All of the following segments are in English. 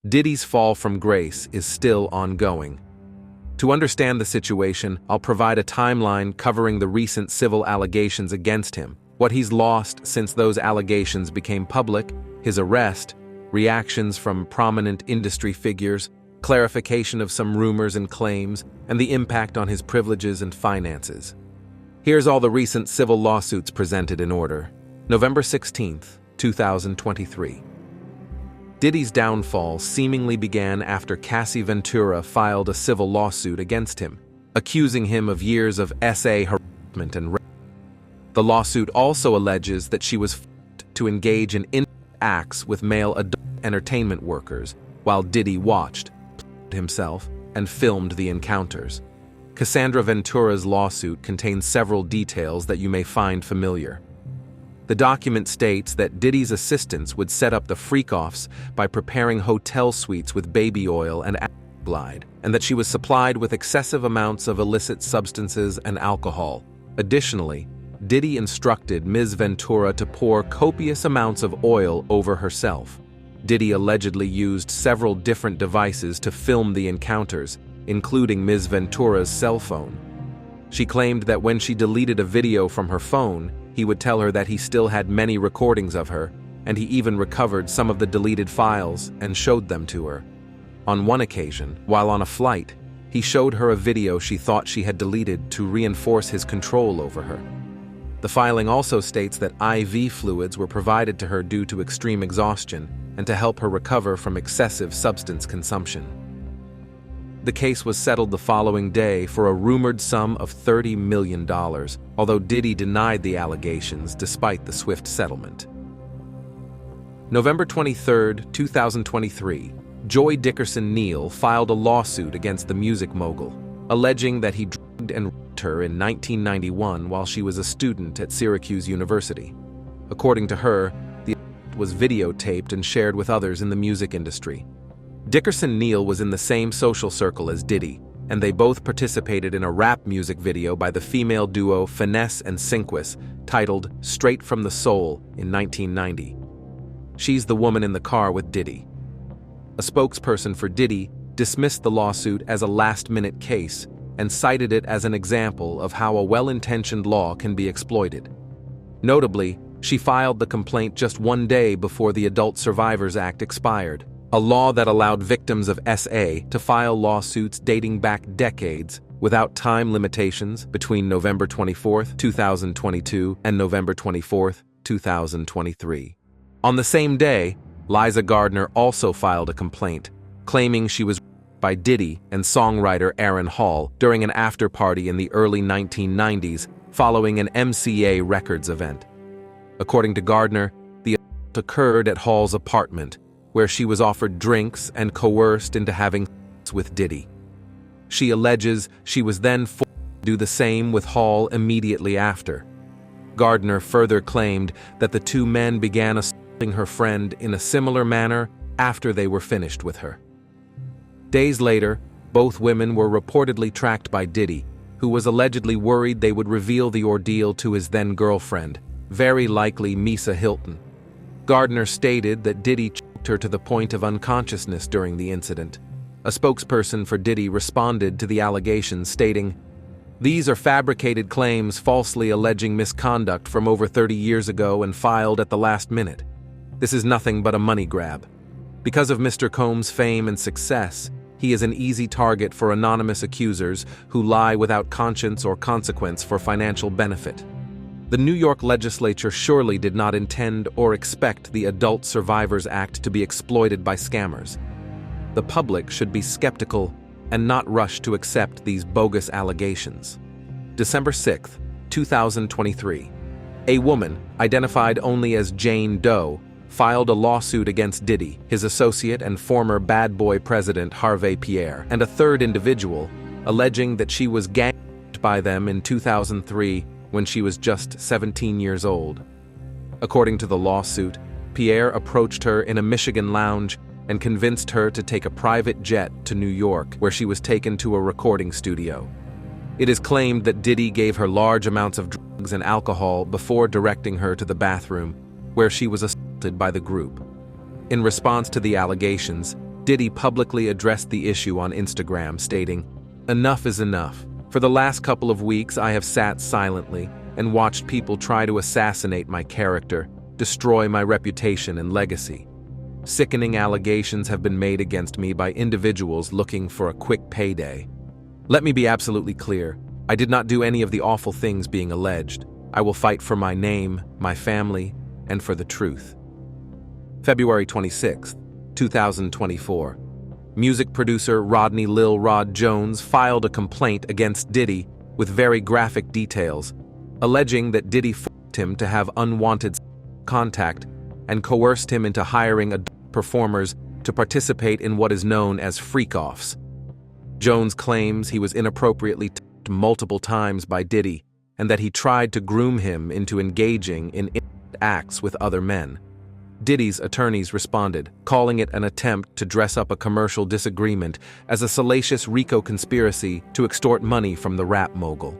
Diddy's fall from grace is still ongoing. To understand the situation, I'll provide a timeline covering the recent civil allegations against him, what he's lost since those allegations became public, his arrest, reactions from prominent industry figures, clarification of some rumors and claims, and the impact on his privileges and finances. Here's all the recent civil lawsuits presented in order. November 16, 2023. Diddy's downfall seemingly began after Cassandra Ventura filed a civil lawsuit against him, accusing him of years of SA harassment and rape. The lawsuit also alleges that she was forced to engage in acts with male adult entertainment workers while Diddy watched, played himself, and filmed the encounters. Cassandra Ventura's lawsuit contains several details that you may find familiar. The document states that Diddy's assistants would set up the freak-offs by preparing hotel suites with baby oil and glide, and that she was supplied with excessive amounts of illicit substances and alcohol. Additionally, Diddy instructed Ms. Ventura to pour copious amounts of oil over herself. Diddy allegedly used several different devices to film the encounters, including Ms. Ventura's cell phone. She claimed that when she deleted a video from her phone, he would tell her that he still had many recordings of her, and he even recovered some of the deleted files and showed them to her. On one occasion, while on a flight, he showed her a video she thought she had deleted to reinforce his control over her. The filing also states that IV fluids were provided to her due to extreme exhaustion and to help her recover from excessive substance consumption. The case was settled the following day for a rumored sum of $30 million, although Diddy denied the allegations despite the swift settlement. November 23, 2023, Joy Dickerson-Neal filed a lawsuit against the music mogul, alleging that he drugged and raped her in 1991 while she was a student at Syracuse University. According to her, the assault was videotaped and shared with others in the music industry. Dickerson-Neal was in the same social circle as Diddy, and they both participated in a rap music video by the female duo Finesse and Sinquis titled Straight from the Soul in 1990. She's the woman in the car with Diddy. A spokesperson for Diddy dismissed the lawsuit as a last-minute case and cited it as an example of how a well-intentioned law can be exploited. Notably, she filed the complaint just one day before the Adult Survivors Act expired, a law that allowed victims of SA to file lawsuits dating back decades without time limitations between November 24, 2022 and November 24, 2023. On the same day, Liza Gardner also filed a complaint, claiming she was raped by Diddy and songwriter Aaron Hall during an after-party in the early 1990s following an MCA Records event. According to Gardner, the assault occurred at Hall's apartment, where she was offered drinks and coerced into having sex with Diddy. She alleges she was then forced to do the same with Hall immediately after. Gardner further claimed that the two men began assaulting her friend in a similar manner after they were finished with her. Days later, both women were reportedly tracked by Diddy, who was allegedly worried they would reveal the ordeal to his then-girlfriend, very likely Misa Hilton. Gardner stated that Diddy choked her to the point of unconsciousness during the incident. A spokesperson for Diddy responded to the allegations, stating, "These are fabricated claims falsely alleging misconduct from over 30 years ago and filed at the last minute. This is nothing but a money grab. Because of Mr. Combs' fame and success, he is an easy target for anonymous accusers who lie without conscience or consequence for financial benefit. The New York legislature surely did not intend or expect the Adult Survivors Act to be exploited by scammers. The public should be skeptical and not rush to accept these bogus allegations." December 6, 2023. A woman, identified only as Jane Doe, filed a lawsuit against Diddy, his associate and former Bad Boy president Harvey Pierre, and a third individual, alleging that she was gang raped by them in 2003 when she was just 17 years old. According to the lawsuit, Pierre approached her in a Michigan lounge and convinced her to take a private jet to New York, where she was taken to a recording studio. It is claimed that Diddy gave her large amounts of drugs and alcohol before directing her to the bathroom, where she was assaulted by the group. In response to the allegations, Diddy publicly addressed the issue on Instagram, stating, "Enough is enough. For the last couple of weeks, I have sat silently and watched people try to assassinate my character, destroy my reputation and legacy. Sickening allegations have been made against me by individuals looking for a quick payday. Let me be absolutely clear. I did not do any of the awful things being alleged. I will fight for my name, my family, and for the truth." February 26, 2024. Music producer Rodney Lil Rod Jones filed a complaint against Diddy with very graphic details, alleging that Diddy forced him to have unwanted contact and coerced him into hiring adult performers to participate in what is known as freak-offs. Jones claims he was inappropriately touched multiple times by Diddy and that he tried to groom him into engaging in acts with other men. Diddy's attorneys responded, calling it an attempt to dress up a commercial disagreement as a salacious RICO conspiracy to extort money from the rap mogul.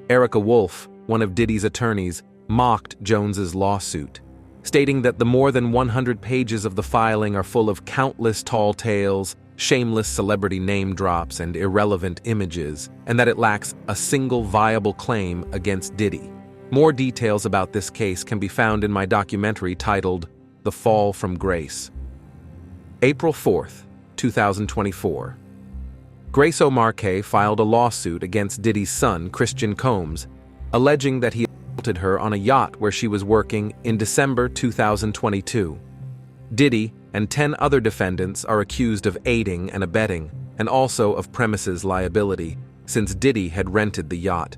Erica Wolf, one of Diddy's attorneys, mocked Jones's lawsuit, stating that the more than 100 pages of the filing are full of countless tall tales, shameless celebrity name drops, and irrelevant images, and that it lacks a single viable claim against Diddy. More details about this case can be found in my documentary titled The Fall from Grace. April 4th, 2024. Grace O'Marcaigh filed a lawsuit against Diddy's son, Christian Combs, alleging that he assaulted her on a yacht where she was working in December 2022. Diddy and 10 other defendants are accused of aiding and abetting, and also of premises liability, since Diddy had rented the yacht.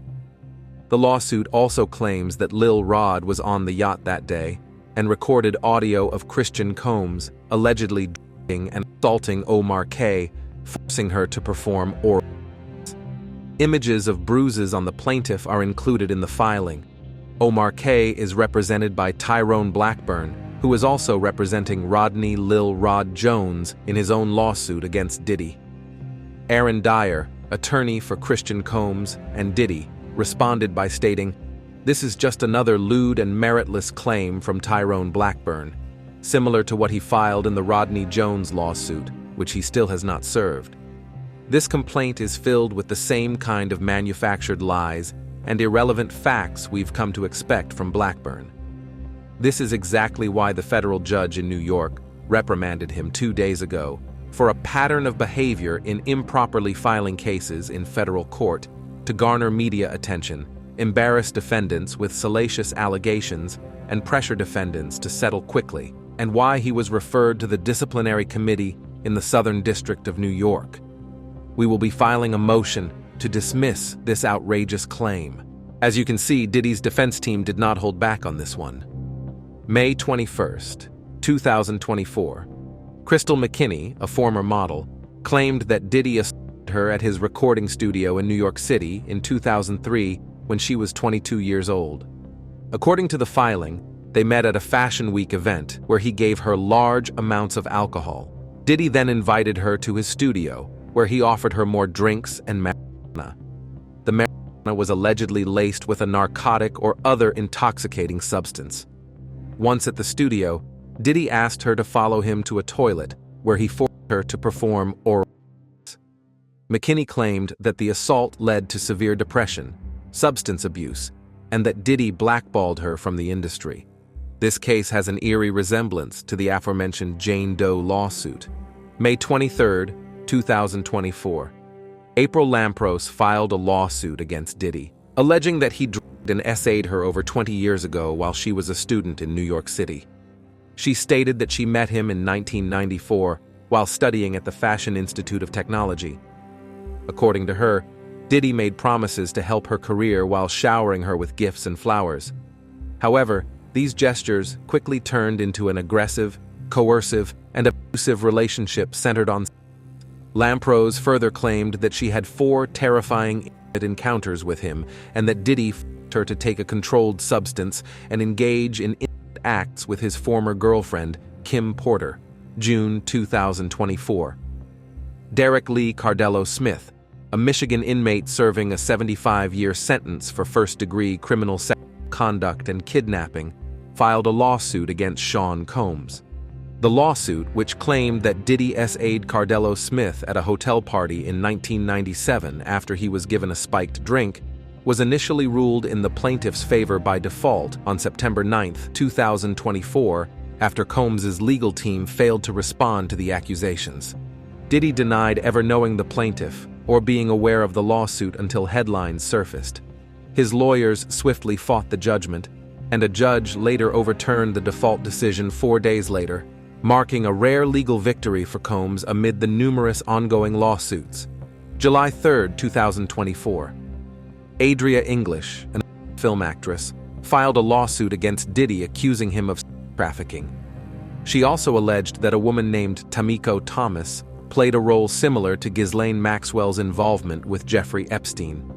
The lawsuit also claims that Lil Rod was on the yacht that day and recorded audio of Christian Combs allegedly drugging and assaulting O'Marcaigh, forcing her to perform oral sex. Images of bruises on the plaintiff are included in the filing. O'Marcaigh is represented by Tyrone Blackburn, who is also representing Rodney Lil Rod Jones in his own lawsuit against Diddy. Aaron Dyer, attorney for Christian Combs and Diddy, responded by stating, "This is just another lewd and meritless claim from Tyrone Blackburn, similar to what he filed in the Rodney Jones lawsuit, which he still has not served. This complaint is filled with the same kind of manufactured lies and irrelevant facts we've come to expect from Blackburn. This is exactly why the federal judge in New York reprimanded him 2 days ago for a pattern of behavior in improperly filing cases in federal court to garner media attention, embarrass defendants with salacious allegations, and pressure defendants to settle quickly, and why he was referred to the disciplinary committee in the Southern District of New York. We will be filing a motion to dismiss this outrageous claim." As you can see, Diddy's defense team did not hold back on this one. May 21st, 2024. Crystal McKinney, a former model, claimed that Diddy assaulted her at his recording studio in New York City in 2003 when she was 22 years old. According to the filing, they met at a Fashion Week event where he gave her large amounts of alcohol. Diddy then invited her to his studio, where he offered her more drinks and marijuana. The marijuana was allegedly laced with a narcotic or other intoxicating substance. Once at the studio, Diddy asked her to follow him to a toilet, where he forced her to perform oral sex. McKinney claimed that the assault led to severe depression, substance abuse, and that Diddy blackballed her from the industry. This case has an eerie resemblance to the aforementioned Jane Doe lawsuit. May 23rd, 2024. April Lampros filed a lawsuit against Diddy, alleging that he drugged and essayed her over 20 years ago while she was a student in New York City. She stated that she met him in 1994 while studying at the Fashion Institute of Technology. According to her, Diddy made promises to help her career while showering her with gifts and flowers. However, these gestures quickly turned into an aggressive, coercive, and abusive relationship centered on sex. Lampros further claimed that she had 4 terrifying encounters with him and that Diddy forced her to take a controlled substance and engage in acts with his former girlfriend, Kim Porter, June 2024. Derrick Lee Cardello-Smith, a Michigan inmate serving a 75-year sentence for first-degree criminal sexual conduct and kidnapping, filed a lawsuit against Sean Combs. The lawsuit, which claimed that Diddy SA'd Cardello-Smith at a hotel party in 1997 after he was given a spiked drink, was initially ruled in the plaintiff's favor by default on September 9, 2024, after Combs's legal team failed to respond to the accusations. Diddy denied ever knowing the plaintiff or being aware of the lawsuit until headlines surfaced. His lawyers swiftly fought the judgment, and a judge later overturned the default decision 4 days later, marking a rare legal victory for Combs amid the numerous ongoing lawsuits. July 3, 2024. Adria English, a film actress, filed a lawsuit against Diddy accusing him of trafficking. She also alleged that a woman named Tamiko Thomas played a role similar to Ghislaine Maxwell's involvement with Jeffrey Epstein.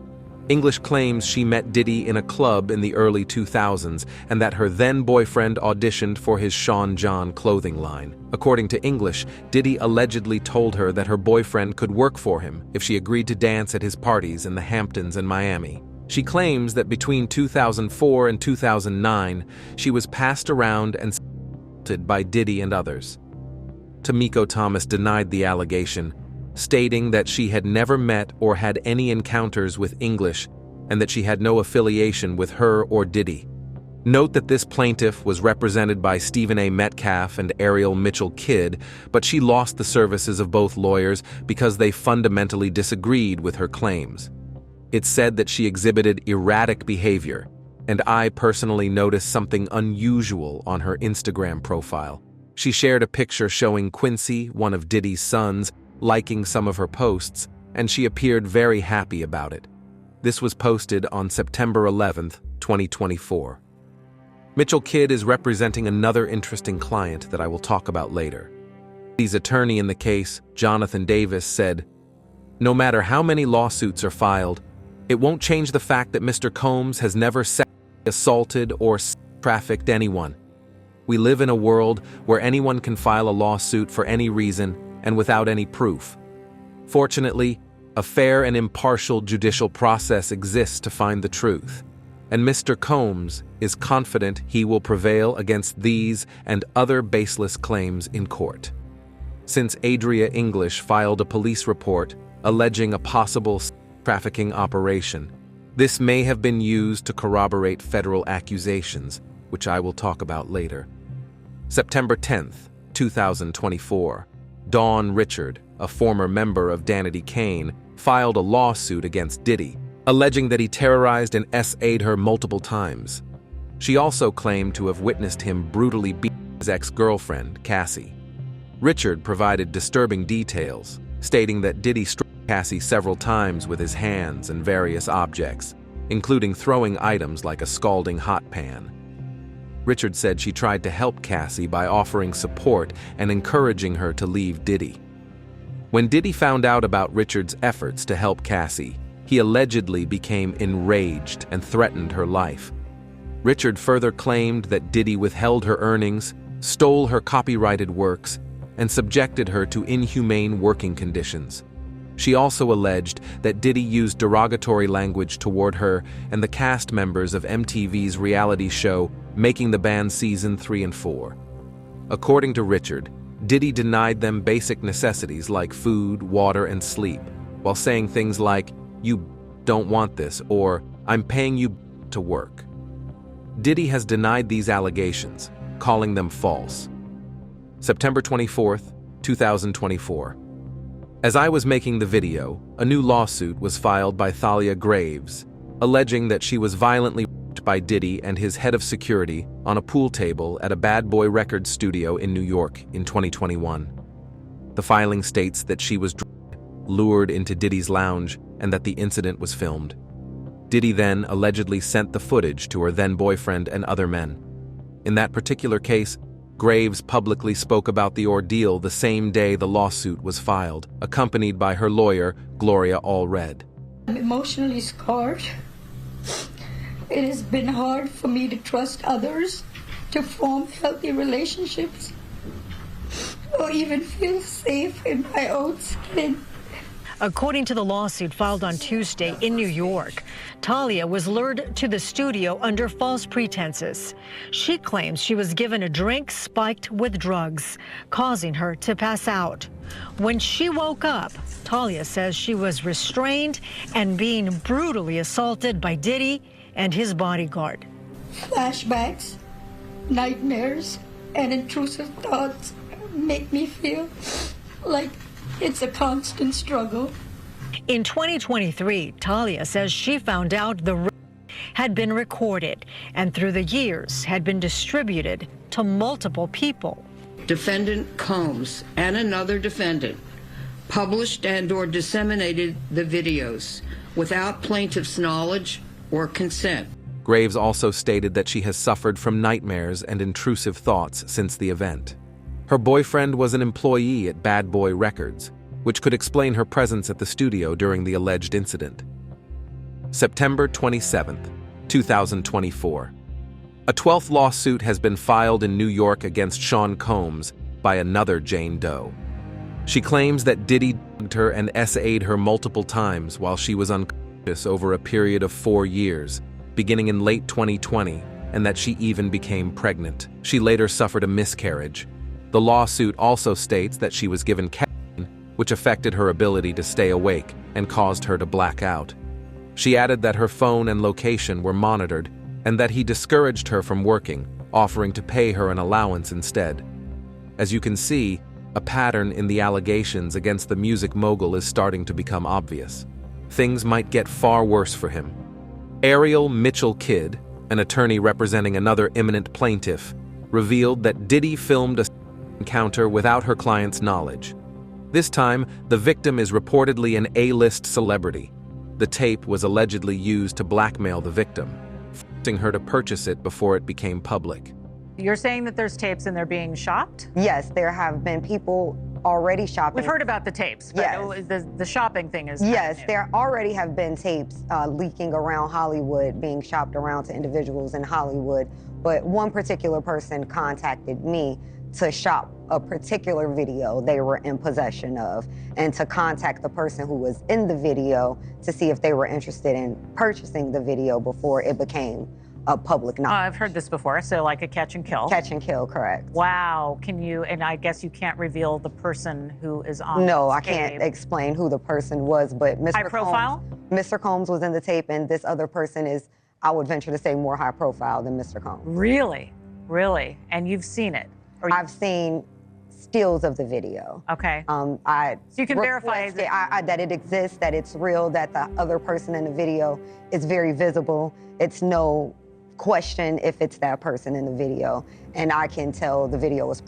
English claims she met Diddy in a club in the early 2000s and that her then-boyfriend auditioned for his Sean John clothing line. According to English, Diddy allegedly told her that her boyfriend could work for him if she agreed to dance at his parties in the Hamptons and Miami. She claims that between 2004 and 2009, she was passed around and assaulted by Diddy and others. Tamiko Thomas denied the allegation, stating that she had never met or had any encounters with English and that she had no affiliation with her or Diddy. Note that this plaintiff was represented by Stephen A. Metcalf and Ariel Mithcell-Kidd, but she lost the services of both lawyers because they fundamentally disagreed with her claims. It's said that she exhibited erratic behavior, and I personally noticed something unusual on her Instagram profile. She shared a picture showing Quincy, one of Diddy's sons, liking some of her posts, and she appeared very happy about it. This was posted on September 11, 2024. Mithcell-Kidd is representing another interesting client that I will talk about later. Diddy's attorney in the case, Jonathan Davis, said, "No matter how many lawsuits are filed, it won't change the fact that Mr. Combs has never sexually assaulted or trafficked anyone. We live in a world where anyone can file a lawsuit for any reason and without any proof. Fortunately, a fair and impartial judicial process exists to find the truth, and Mr. Combs is confident he will prevail against these and other baseless claims in court." Since Adria English filed a police report alleging a possible trafficking operation, this may have been used to corroborate federal accusations, which I will talk about later. September 10, 2024. Dawn Richard, a former member of Danity Kane, filed a lawsuit against Diddy, alleging that he terrorized and SA'd her multiple times. She also claimed to have witnessed him brutally beat his ex-girlfriend, Cassie. Richard provided disturbing details, stating that Diddy struck Cassie several times with his hands and various objects, including throwing items like a scalding hot pan. Richard said she tried to help Cassie by offering support and encouraging her to leave Diddy. When Diddy found out about Richard's efforts to help Cassie, he allegedly became enraged and threatened her life. Richard further claimed that Diddy withheld her earnings, stole her copyrighted works, and subjected her to inhumane working conditions. She also alleged that Diddy used derogatory language toward her and the cast members of MTV's reality show Making the Band Season 3 and 4. According to Richard, Diddy denied them basic necessities like food, water, and sleep, while saying things like, "You don't want this," or "I'm paying you to work." Diddy has denied these allegations, calling them false. September 24, 2024. As I was making the video, a new lawsuit was filed by Thalia Graves, alleging that she was violently raped by Diddy and his head of security on a pool table at a Bad Boy Records studio in New York in 2021. The filing states that she was lured into Diddy's lounge and that the incident was filmed. Diddy then allegedly sent the footage to her then-boyfriend and other men. In that particular case, Graves publicly spoke about the ordeal the same day the lawsuit was filed, accompanied by her lawyer, Gloria Allred. I'm emotionally scarred. It has been hard for me to trust others, to form healthy relationships, or even feel safe in my own skin. According to the lawsuit filed on Tuesday in New York, Thalia was lured to the studio under false pretenses. She claims she was given a drink spiked with drugs, causing her to pass out. When she woke up, Thalia says she was restrained and being brutally assaulted by Diddy and his bodyguard. Flashbacks, nightmares, and intrusive thoughts make me feel like it's a constant struggle. In 2023, Thalia says she found out the had been recorded and through the years had been distributed to multiple people. Defendant Combs and another defendant published and/or disseminated the videos without plaintiff's knowledge or consent. Graves also stated that she has suffered from nightmares and intrusive thoughts since the event. Her boyfriend was an employee at Bad Boy Records, which could explain her presence at the studio during the alleged incident. September 27, 2024. A 12th lawsuit has been filed in New York against Sean Combs by another Jane Doe. She claims that Diddy drugged her and SA'd her multiple times while she was unconscious over a period of 4 years, beginning in late 2020, and that she even became pregnant. She later suffered a miscarriage. The lawsuit also states that she was given caffeine, which affected her ability to stay awake and caused her to black out. She added that her phone and location were monitored and that he discouraged her from working, offering to pay her an allowance instead. As you can see, a pattern in the allegations against the music mogul is starting to become obvious. Things might get far worse for him. Ariel Mithcell-Kidd, an attorney representing another imminent plaintiff, revealed that Diddy filmed a encounter without her client's knowledge. This time, the victim is reportedly an A-list celebrity. The tape was allegedly used to blackmail the victim, forcing her to purchase it before it became public. You're saying that there's tapes and they're being shopped? Yes, there have been people already shopping. We've heard about the tapes, but yes. The shopping thing is yes, there already have been tapes leaking around Hollywood, being shopped around to individuals in Hollywood. But one particular person contacted me to shop a particular video they were in possession of and to contact the person who was in the video to see if they were interested in purchasing the video before it became a public knowledge. I've heard this before, so like a catch and kill. Catch and kill, correct. Wow, can you, and I guess you can't reveal the person who is on No, this I can't tape. explain who the person was, but High profile? Mr. Combs was in the tape, and this other person is, I would venture to say, more high profile than Mr. Combs. Really? Really? And you've seen it? I've seen stills of the video. Okay. So you can verify that it exists, that it's real, that the other person in the video is very visible. It's no question if it's that person in the video, and I can tell the video was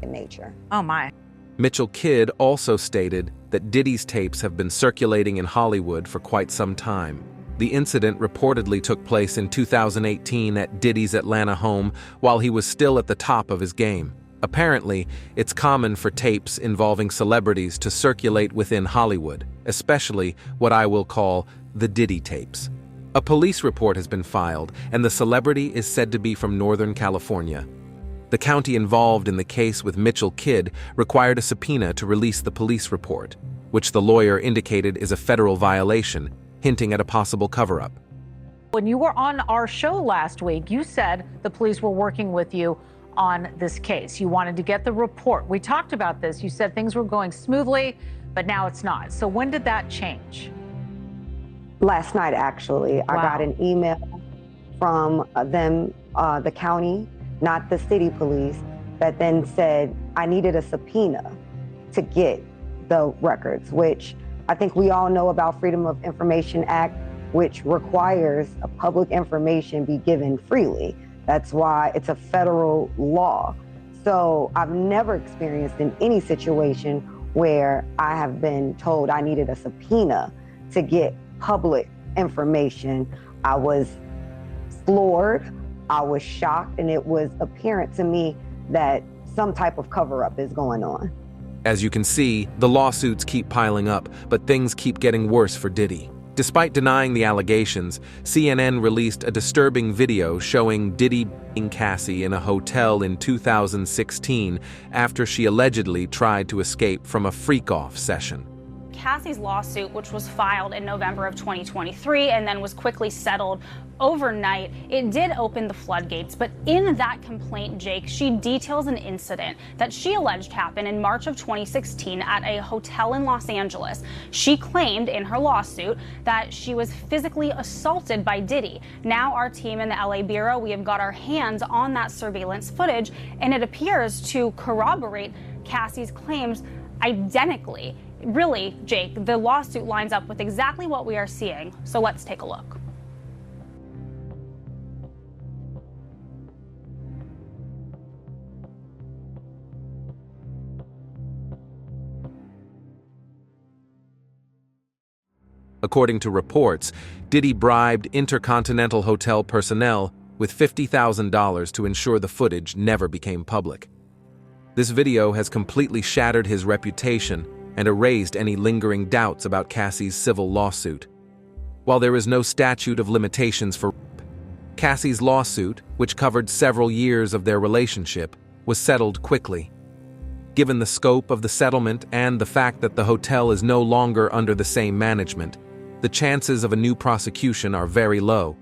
in nature. Oh my. Mithcell-Kidd also stated that Diddy's tapes have been circulating in Hollywood for quite some time. The incident reportedly took place in 2018 at Diddy's Atlanta home while he was still at the top of his game. Apparently, it's common for tapes involving celebrities to circulate within Hollywood, especially what I will call the Diddy tapes. A police report has been filed, and the celebrity is said to be from Northern California. The county involved in the case with Mithcell-Kidd required a subpoena to release the police report, which the lawyer indicated is a federal violation, hinting at a possible cover-up. When you were on our show last week, you said the police were working with you on this case. You wanted to get the report. We talked about this. You said things were going smoothly, but now it's not. So when did that change? Last night, actually. Wow. I got an email from them, the county, not the city police, that then said I needed a subpoena to get the records, which I think we all know about Freedom of Information Act, which requires a public information be given freely. That's why it's a federal law. So I've never experienced in any situation where I have been told I needed a subpoena to get public information. I was floored, I was shocked, and it was apparent to me that some type of cover-up is going on. As you can see, the lawsuits keep piling up, but things keep getting worse for Diddy. Despite denying the allegations, CNN released a disturbing video showing Diddy beating Cassie in a hotel in 2016 after she allegedly tried to escape from a freak-off session. Cassie's lawsuit, which was filed in November of 2023 and then was quickly settled overnight, it did open the floodgates. But in that complaint, Jake, she details an incident that she alleged happened in March of 2016 at a hotel in Los Angeles. She claimed in her lawsuit that she was physically assaulted by Diddy. Now our team in the LA Bureau, we have got our hands on that surveillance footage, and it appears to corroborate Cassie's claims identically. Really, Jake, the lawsuit lines up with exactly what we are seeing. So let's take a look. According to reports, Diddy bribed Intercontinental Hotel personnel with $50,000 to ensure the footage never became public. This video has completely shattered his reputation and erased any lingering doubts about Cassie's civil lawsuit. While there is no statute of limitations for rape, Cassie's lawsuit, which covered several years of their relationship, was settled quickly. Given the scope of the settlement and the fact that the hotel is no longer under the same management, the chances of a new prosecution are very low.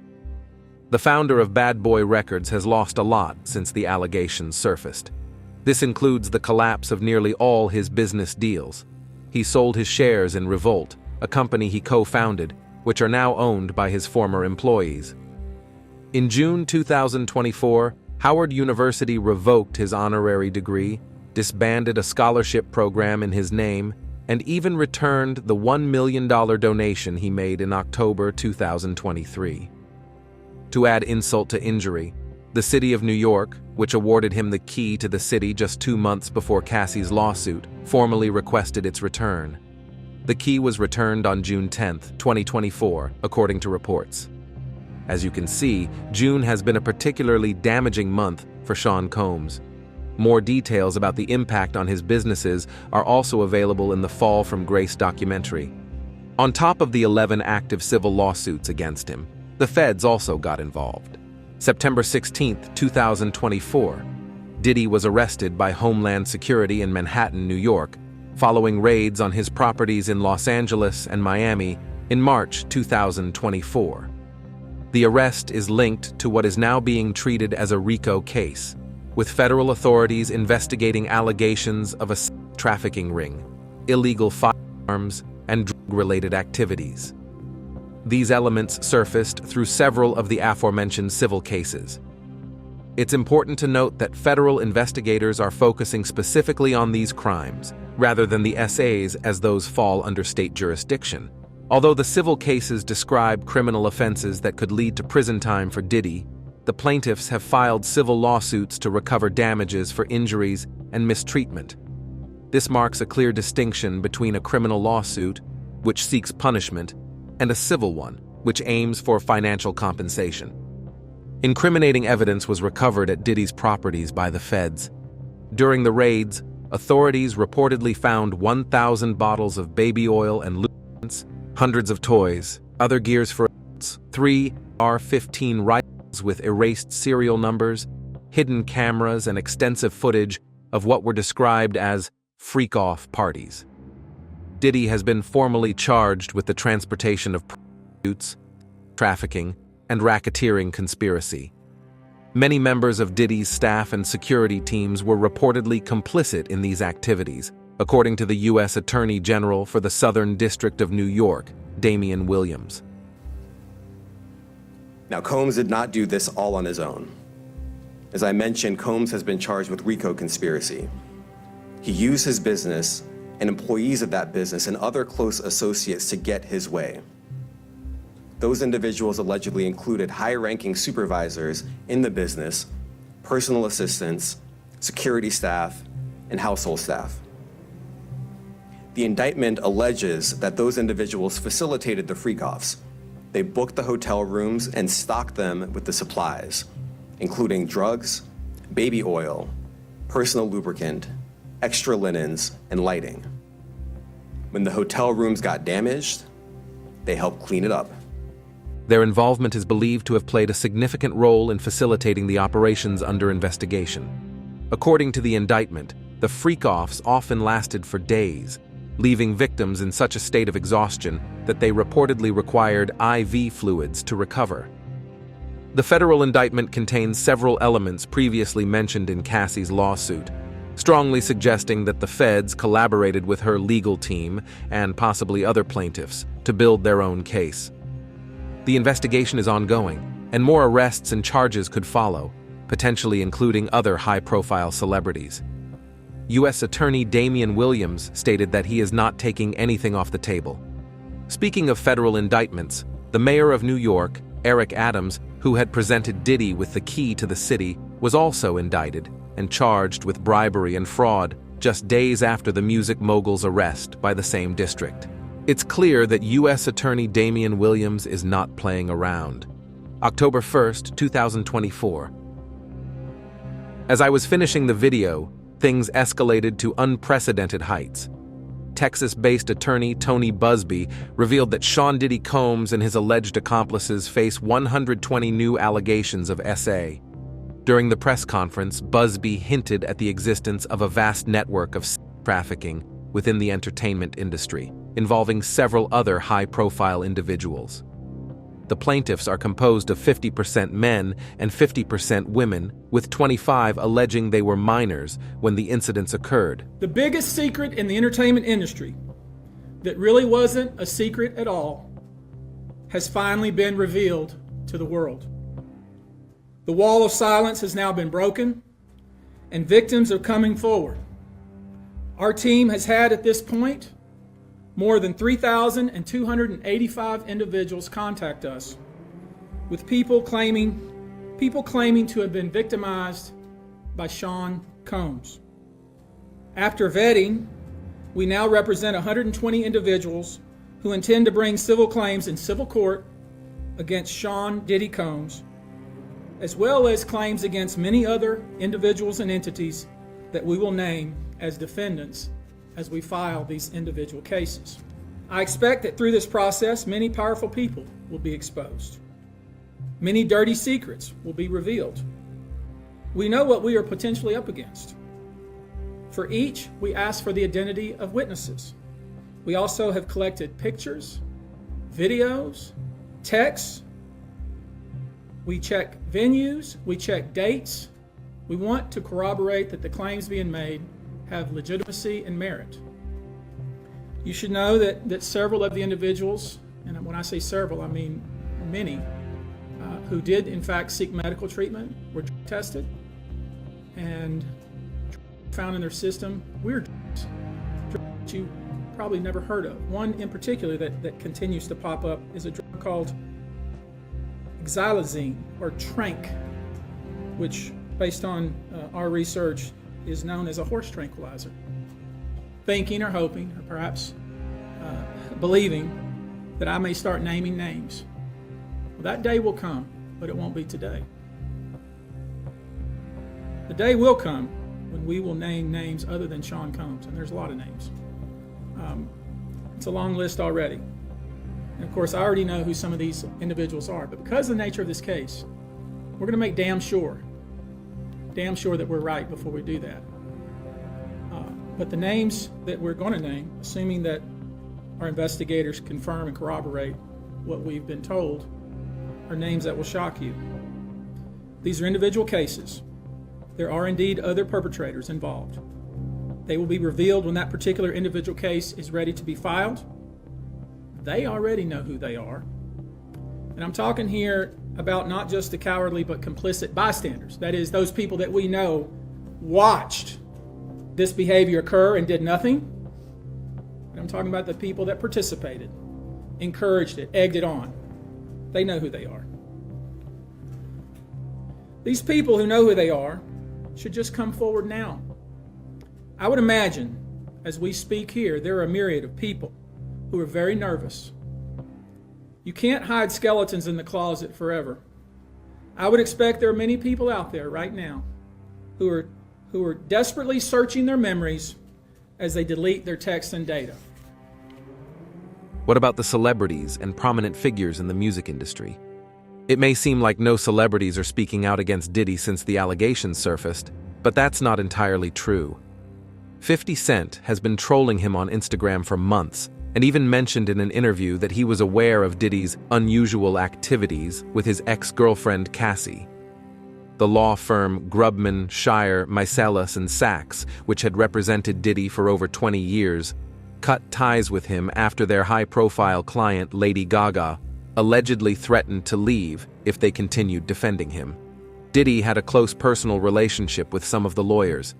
The founder of Bad Boy Records has lost a lot since the allegations surfaced. This includes the collapse of nearly all his business deals. He sold his shares in Revolt, a company he co-founded, which are now owned by his former employees. In June 2024, Howard University revoked his honorary degree, disbanded a scholarship program in his name, and even returned the $1 million donation he made in October 2023. To add insult to injury, the city of New York, which awarded him the key to the city just 2 months before Cassie's lawsuit, formally requested its return. The key was returned on June 10, 2024, according to reports. As you can see, June has been a particularly damaging month for Sean Combs. More details about the impact on his businesses are also available in the Fall from Grace documentary. On top of the 11 active civil lawsuits against him, the feds also got involved. September 16, 2024, Diddy was arrested by Homeland Security in Manhattan, New York, following raids on his properties in Los Angeles and Miami in March 2024. The arrest is linked to what is now being treated as a RICO case, with federal authorities investigating allegations of a trafficking ring, illegal firearms, and drug-related activities. These elements surfaced through several of the aforementioned civil cases. It's important to note that federal investigators are focusing specifically on these crimes, rather than the SAs as those fall under state jurisdiction. Although the civil cases describe criminal offenses that could lead to prison time for Diddy, the plaintiffs have filed civil lawsuits to recover damages for injuries and mistreatment. This marks a clear distinction between a criminal lawsuit, which seeks punishment, and a civil one, which aims for financial compensation. Incriminating evidence was recovered at Diddy's properties by the feds. During the raids, authorities reportedly found 1,000 bottles of baby oil and lubricants, hundreds of toys, other gears for adults, 3 AR-15 rifles with erased serial numbers, hidden cameras, and extensive footage of what were described as freak-off parties. Diddy has been formally charged with the transportation of prostitutes, trafficking, and racketeering conspiracy. Many members of Diddy's staff and security teams were reportedly complicit in these activities, according to the U.S. Attorney General for the Southern District of New York, Damian Williams. Now, Combs did not do this all on his own. As I mentioned, Combs has been charged with RICO conspiracy. He used his business and employees of that business and other close associates to get his way. Those individuals allegedly included high-ranking supervisors in the business, personal assistants, security staff, and household staff. The indictment alleges that those individuals facilitated the freak-offs. They booked the hotel rooms and stocked them with the supplies, including drugs, baby oil, personal lubricant, extra linens, and lighting. When the hotel rooms got damaged, they helped clean it up. Their involvement is believed to have played a significant role in facilitating the operations under investigation. According to the indictment, the freak-offs often lasted for days. leaving victims in such a state of exhaustion that they reportedly required IV fluids to recover. The federal indictment contains several elements previously mentioned in Cassie's lawsuit, strongly suggesting that the feds collaborated with her legal team and possibly other plaintiffs to build their own case. The investigation is ongoing, and more arrests and charges could follow, potentially including other high-profile celebrities. U.S. Attorney Damian Williams stated that he is not taking anything off the table. Speaking of federal indictments, the mayor of New York, Eric Adams, who had presented Diddy with the key to the city, was also indicted and charged with bribery and fraud just days after the music mogul's arrest by the same district. It's clear that U.S. Attorney Damian Williams is not playing around. October 1st, 2024. As I was finishing the video, things escalated to unprecedented heights. Texas-based attorney Tony Buzbee revealed that Sean Diddy Combs and his alleged accomplices face 120 new allegations of SA. During the press conference, Buzbee hinted at the existence of a vast network of trafficking within the entertainment industry, involving several other high-profile individuals. The plaintiffs are composed of 50% men and 50% women, with 25 alleging they were minors when the incidents occurred. The biggest secret in the entertainment industry that really wasn't a secret at all has finally been revealed to the world. The wall of silence has now been broken, and victims are coming forward. Our team has had at this point more than 3,285 individuals contact us with people claiming to have been victimized by Sean Combs. After vetting, we now represent 120 individuals who intend to bring civil claims in civil court against Sean Diddy Combs, as well as claims against many other individuals and entities that we will name as defendants as we file these individual cases. I expect that through this process, many powerful people will be exposed. Many dirty secrets will be revealed. We know what we are potentially up against. For each, we ask for the identity of witnesses. We also have collected pictures, videos, texts. We check venues, we check dates. We want to corroborate that the claims being made have legitimacy and merit. You should know that several of the individuals, and when I say several, I mean many, who did in fact seek medical treatment were drug tested and found in their system weird drugs that you probably never heard of. One in particular that continues to pop up is a drug called xylazine or trank, which based on our research is known as a horse tranquilizer. Thinking or hoping or perhaps believing that I may start naming names. Well, that day will come, but it won't be today. The day will come when we will name names other than Sean Combs, and there's a lot of names. It's a long list already. And of course, I already know who some of these individuals are, but because of the nature of this case, we're going to make damn sure that we're right before we do that. But the names that we're going to name, assuming that our investigators confirm and corroborate what we've been told, are names that will shock you. These are individual cases. There are indeed other perpetrators involved. They will be revealed when that particular individual case is ready to be filed. They already know who they are. And I'm talking here about not just the cowardly but complicit bystanders. That is, those people that we know watched this behavior occur and did nothing. And I'm talking about the people that participated, encouraged it, egged it on. They know who they are. These people who know who they are should just come forward now. I would imagine, as we speak here, there are a myriad of people who are very nervous. You can't hide skeletons in the closet forever. I would expect there are many people out there right now who are desperately searching their memories as they delete their texts and data. What about the celebrities and prominent figures in the music industry? It may seem like no celebrities are speaking out against Diddy since the allegations surfaced, but that's not entirely true. 50 Cent has been trolling him on Instagram for months, and even mentioned in an interview that he was aware of Diddy's unusual activities with his ex-girlfriend Cassie. The law firm Grubman, Shire, Meiselas & Sachs, which had represented Diddy for over 20 years, cut ties with him after their high-profile client Lady Gaga allegedly threatened to leave if they continued defending him. Diddy had a close personal relationship with some of the lawyers.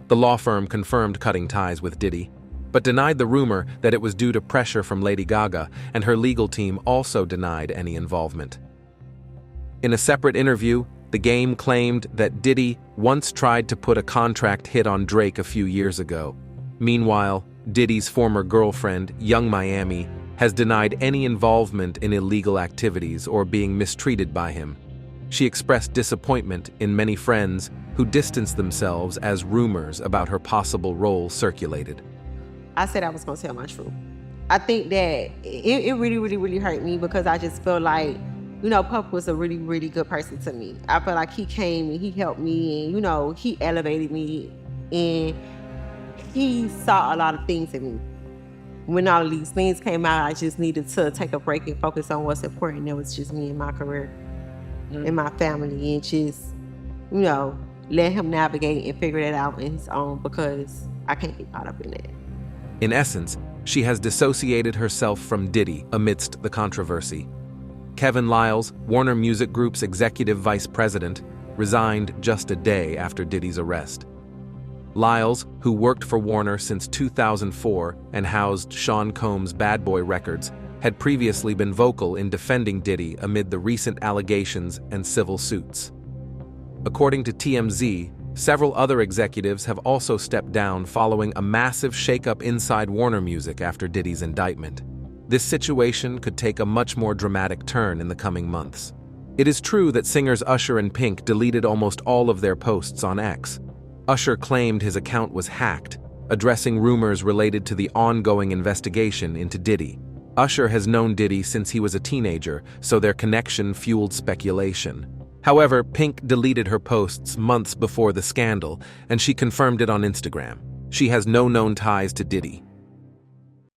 The law firm confirmed cutting ties with Diddy, but denied the rumor that it was due to pressure from Lady Gaga, and her legal team also denied any involvement. In a separate interview, The Game claimed that Diddy once tried to put a contract hit on Drake a few years ago. Meanwhile, Diddy's former girlfriend, Young Miami, has denied any involvement in illegal activities or being mistreated by him. She expressed disappointment in many friends who distanced themselves as rumors about her possible role circulated. I said I was gonna tell my truth. I think that it really hurt me because I just feel like, Puff was a really good person to me. I feel like he came and he helped me and, he elevated me and he saw a lot of things in me. When all of these things came out, I just needed to take a break and focus on what's important. It was just me and my career and my family and just, let him navigate and figure that out on his own because I can't get caught up in that. In essence, she has dissociated herself from Diddy amidst the controversy. Kevin Liles, Warner Music Group's executive vice president, resigned just a day after Diddy's arrest. Liles, who worked for Warner since 2004 and housed Sean Combs' Bad Boy Records, had previously been vocal in defending Diddy amid the recent allegations and civil suits. According to TMZ, several other executives have also stepped down following a massive shakeup inside Warner Music after Diddy's indictment. This situation could take a much more dramatic turn in the coming months. It is true that singers Usher and Pink deleted almost all of their posts on X. Usher claimed his account was hacked, addressing rumors related to the ongoing investigation into Diddy. Usher has known Diddy since he was a teenager, so their connection fueled speculation. However, Pink deleted her posts months before the scandal, and she confirmed it on Instagram. She has no known ties to Diddy.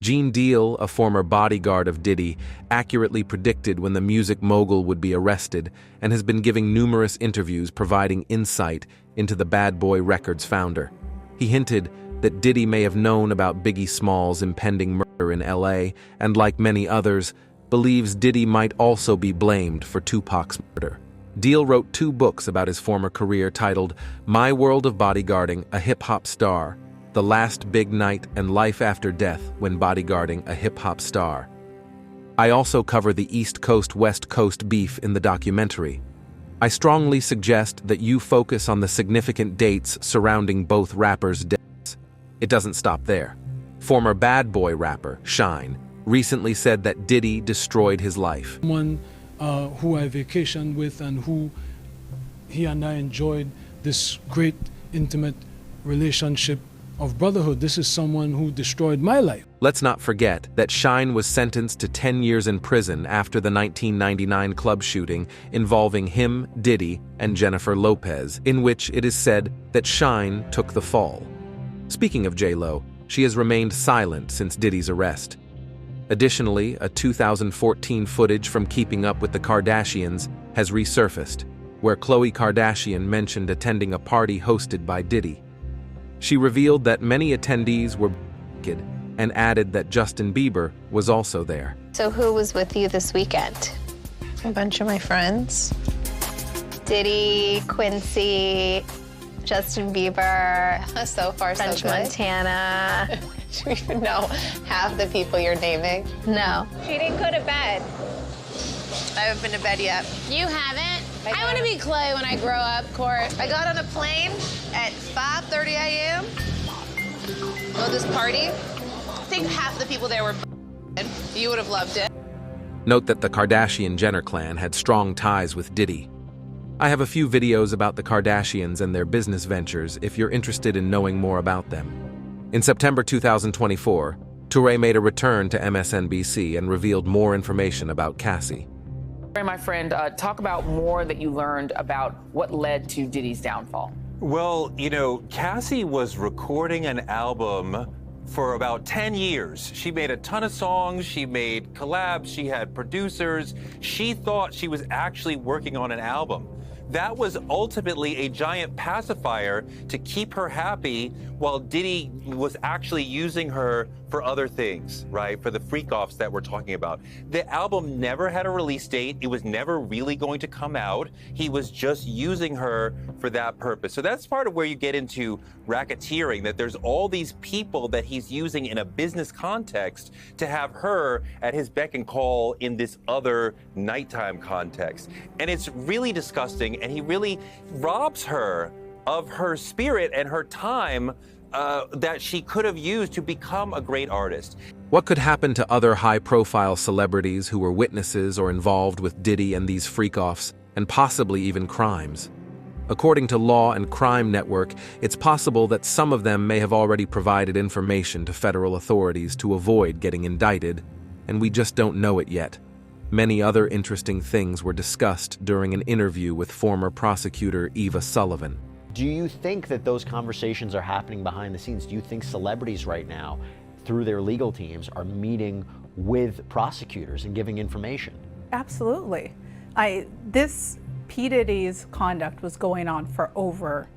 Gene Deal, a former bodyguard of Diddy, accurately predicted when the music mogul would be arrested and has been giving numerous interviews providing insight into the Bad Boy Records founder. He hinted that Diddy may have known about Biggie Smalls' impending murder in LA and, like many others, believes Diddy might also be blamed for Tupac's murder. Deal wrote 2 books about his former career titled My World of Bodyguarding a Hip-Hop Star, The Last Big Night and Life After Death When Bodyguarding a Hip-Hop Star. I also cover the East Coast-West Coast beef in the documentary. I strongly suggest that you focus on the significant dates surrounding both rappers' deaths. It doesn't stop there. Former Bad Boy rapper, Shine, recently said that Diddy destroyed his life. Someone who I vacationed with and who he and I enjoyed this great intimate relationship of brotherhood. This is someone who destroyed my life. Let's not forget that Shine was sentenced to 10 years in prison after the 1999 club shooting involving him, Diddy, and Jennifer Lopez, in which it is said that Shine took the fall. Speaking of J-Lo, she has remained silent since Diddy's arrest. Additionally, a 2014 footage from Keeping Up with the Kardashians has resurfaced, where Khloe Kardashian mentioned attending a party hosted by Diddy. She revealed that many attendees were naked and added that Justin Bieber was also there. So who was with you this weekend? A bunch of my friends. Diddy, Quincy, Justin Bieber, so far French so good. Montana. Do you even know half the people you're naming? No. She didn't go to bed. I haven't been to bed yet. You haven't? I want to be Clay when I grow up, Court. I got on a plane at 5:30 a.m. Go to this party. I think half the people there were you would have loved it. Note that the Kardashian-Jenner clan had strong ties with Diddy. I have a few videos about the Kardashians and their business ventures if you're interested in knowing more about them. In September 2024, Touré made a return to MSNBC and revealed more information about Cassie. My friend, talk about more that you learned about what led to Diddy's downfall. Well, you know, Cassie was recording an album for about 10 years. She made a ton of songs, she made collabs, she had producers. She thought she was actually working on an album. That was ultimately a giant pacifier to keep her happy while Diddy was actually using her for other things, right? For the freak-offs that we're talking about. The album never had a release date. It was never really going to come out. He was just using her for that purpose. So that's part of where you get into racketeering, that there's all these people that he's using in a business context to have her at his beck and call in this other nighttime context. And it's really disgusting, and he really robs her of her spirit and her time that she could have used to become a great artist. What could happen to other high-profile celebrities who were witnesses or involved with Diddy and these freak-offs, and possibly even crimes? According to Law and Crime Network, it's possible that some of them may have already provided information to federal authorities to avoid getting indicted, and we just don't know it yet. Many other interesting things were discussed during an interview with former prosecutor Eva Sullivan. Do you think that those conversations are happening behind the scenes? Do you think celebrities right now, through their legal teams, are meeting with prosecutors and giving information? Absolutely. This P. Diddy's conduct was going on for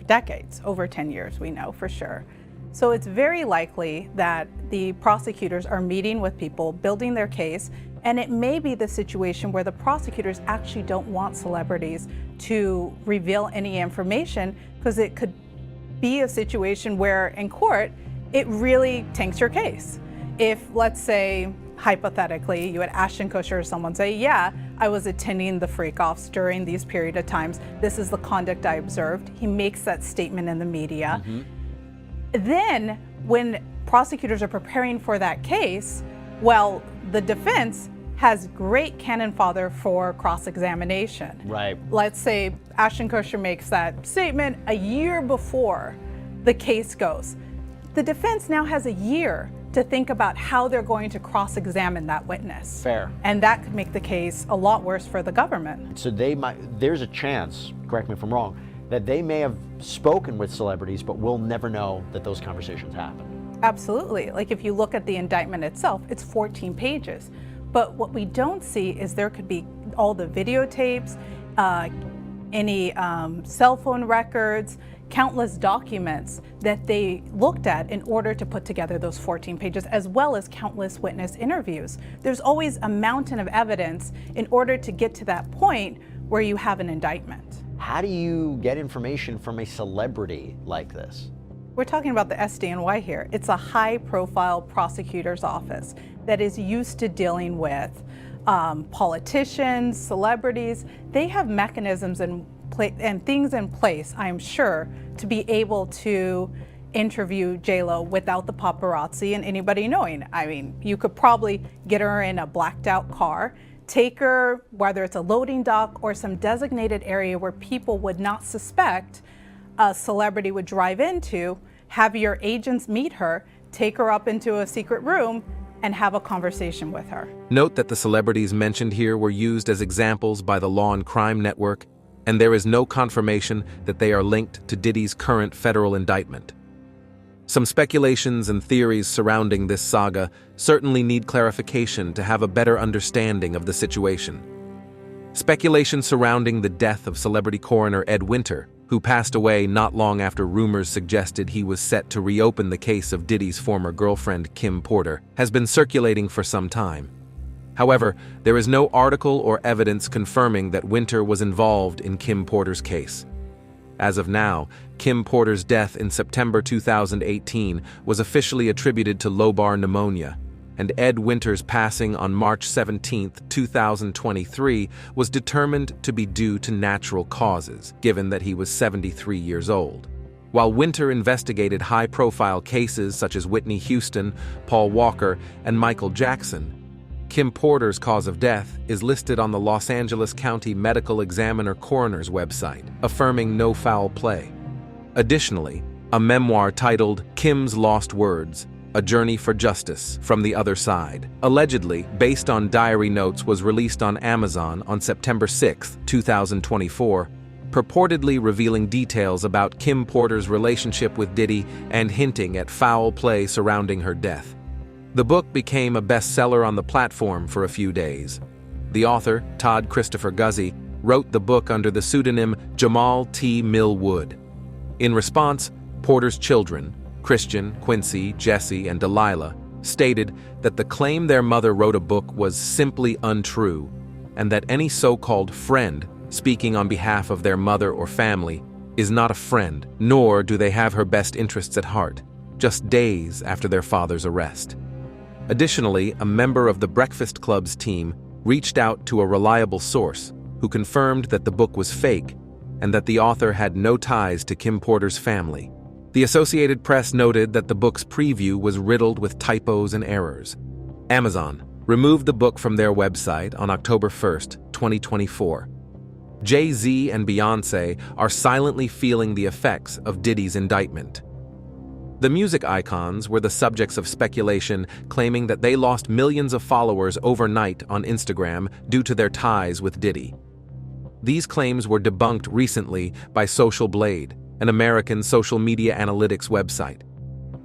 decades, over 10 years, we know for sure. So it's very likely that the prosecutors are meeting with people, building their case, and it may be the situation where the prosecutors actually don't want celebrities to reveal any information, because it could be a situation where in court, it really tanks your case. If, let's say, hypothetically, you had Ashton Kutcher or someone say, yeah, I was attending the freak-offs during these period of times. This is the conduct I observed. He makes that statement in the media. Then when prosecutors are preparing for that case, well, the defense has great cannon fodder for cross-examination. Right. Let's say Ashton Kutcher makes that statement a year before the case goes. The defense now has a year to think about how they're going to cross-examine that witness. Fair. And that could make the case a lot worse for the government. So there's a chance, correct me if I'm wrong, that they may have spoken with celebrities, but we'll never know that those conversations happened. Absolutely. Like if you look at the indictment itself, it's 14 pages. But what we don't see is there could be all the videotapes, any cell phone records, countless documents that they looked at in order to put together those 14 pages, as well as countless witness interviews. There's always a mountain of evidence in order to get to that point where you have an indictment. How do you get information from a celebrity like this? We're talking about the SDNY here. It's a high-profile prosecutor's office that is used to dealing with politicians, celebrities. They have mechanisms and things in place, I'm sure, to be able to interview J-Lo without the paparazzi and anybody knowing. I mean, you could probably get her in a blacked-out car, take her, whether it's a loading dock or some designated area where people would not suspect a celebrity would drive into, have your agents meet her, take her up into a secret room, and have a conversation with her. Note that the celebrities mentioned here were used as examples by the Law and Crime Network, and there is no confirmation that they are linked to Diddy's current federal indictment. Some speculations and theories surrounding this saga certainly need clarification to have a better understanding of the situation. Speculation surrounding the death of celebrity coroner Ed Winter, who passed away not long after rumors suggested he was set to reopen the case of Diddy's former girlfriend Kim Porter, has been circulating for some time. However, there is no article or evidence confirming that Winter was involved in Kim Porter's case. As of now, Kim Porter's death in September 2018 was officially attributed to lobar pneumonia, and Ed Winter's passing on March 17, 2023 was determined to be due to natural causes, given that he was 73 years old. While Winter investigated high-profile cases such as Whitney Houston, Paul Walker, and Michael Jackson, Kim Porter's cause of death is listed on the Los Angeles County Medical Examiner Coroner's website, affirming no foul play. Additionally, a memoir titled Kim's Lost Words: A Journey for Justice from the Other Side, allegedly based on diary notes, was released on Amazon on September 6, 2024, purportedly revealing details about Kim Porter's relationship with Diddy and hinting at foul play surrounding her death. The book became a bestseller on the platform for a few days. The author, Todd Christopher Guzzi, wrote the book under the pseudonym Jamal T. Millwood. In response, Porter's children, Christian, Quincy, Jesse, and Delilah, stated that the claim their mother wrote a book was simply untrue, and that any so-called friend speaking on behalf of their mother or family is not a friend, nor do they have her best interests at heart, just days after their father's arrest. Additionally, a member of the Breakfast Club's team reached out to a reliable source who confirmed that the book was fake and that the author had no ties to Kim Porter's family. The Associated Press noted that the book's preview was riddled with typos and errors. Amazon removed the book from their website on October 1st, 2024. Jay Z and Beyoncé are silently feeling the effects of Diddy's indictment. The music icons were the subjects of speculation, claiming that they lost millions of followers overnight on Instagram due to their ties with Diddy. These claims were debunked recently by Social Blade, an American social media analytics website.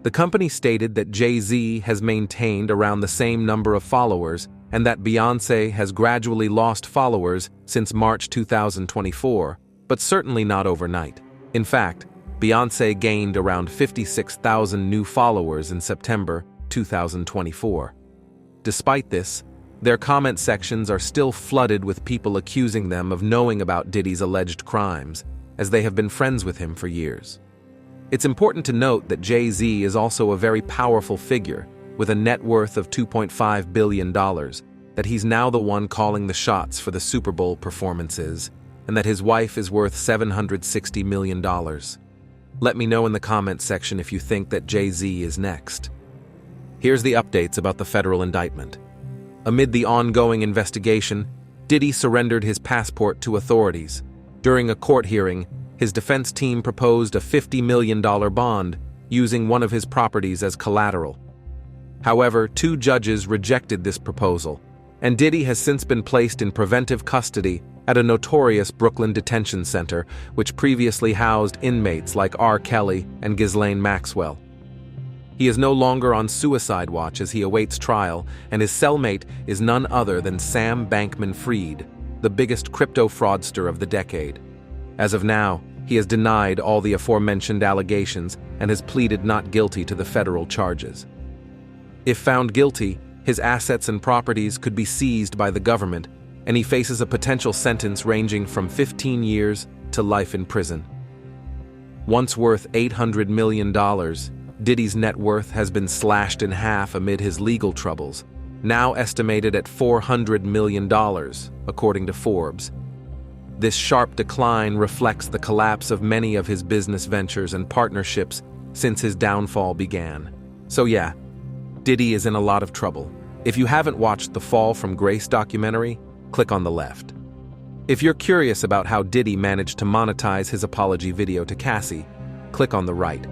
The company stated that Jay Z has maintained around the same number of followers and that Beyoncé has gradually lost followers since March 2024, but certainly not overnight. In fact, Beyoncé gained around 56,000 new followers in September 2024. Despite this, their comment sections are still flooded with people accusing them of knowing about Diddy's alleged crimes, as they have been friends with him for years. It's important to note that Jay Z is also a very powerful figure, with a net worth of $2.5 billion, that he's now the one calling the shots for the Super Bowl performances, and that his wife is worth $760 million. Let me know in the comments section if you think that Jay Z is next. Here's the updates about the federal indictment. Amid the ongoing investigation, Diddy surrendered his passport to authorities. During a court hearing, his defense team proposed a $50 million bond using one of his properties as collateral. However, 2 judges rejected this proposal, and Diddy has since been placed in preventive custody at a notorious Brooklyn detention center, which previously housed inmates like R. Kelly and Ghislaine Maxwell. He is no longer on suicide watch as he awaits trial, and his cellmate is none other than Sam Bankman-Fried, the biggest crypto fraudster of the decade. As of now, he has denied all the aforementioned allegations and has pleaded not guilty to the federal charges. If found guilty, his assets and properties could be seized by the government, and he faces a potential sentence ranging from 15 years to life in prison. Once worth $800 million, Diddy's net worth has been slashed in half amid his legal troubles, now estimated at $400 million, according to Forbes. This sharp decline reflects the collapse of many of his business ventures and partnerships since his downfall began. So yeah, Diddy is in a lot of trouble. If you haven't watched the Fall from Grace documentary, click on the left. If you're curious about how Diddy managed to monetize his apology video to Cassie, click on the right.